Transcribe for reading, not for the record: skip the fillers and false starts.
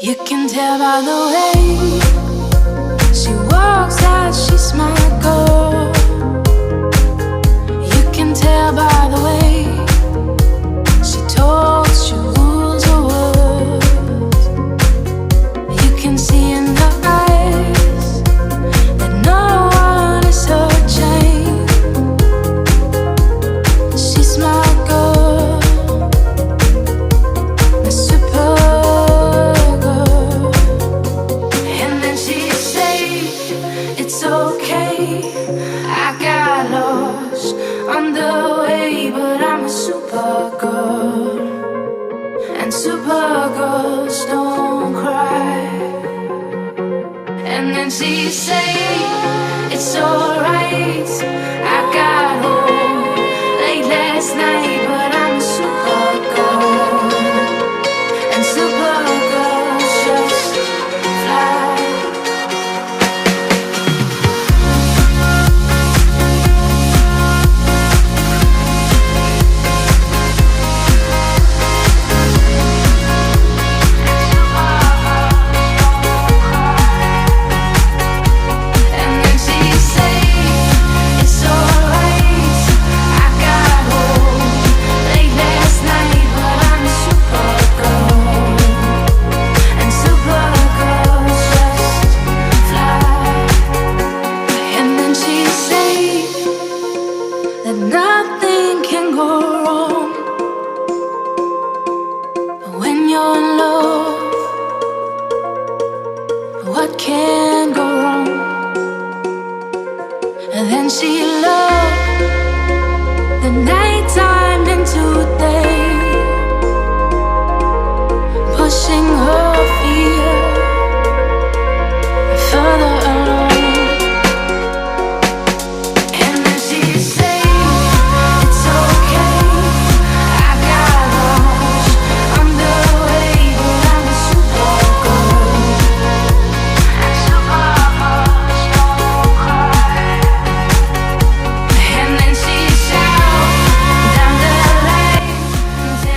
You can tell by the way she walks that she's my girl. You can tell by the way she talks, she rules her words. You can see in her eyes that no one is her chain. She's my girl, my super. It's okay, I got lost on the way, but I'm a supergirl, and supergirls don't cry. And then she say, it's alright, I got home late last night.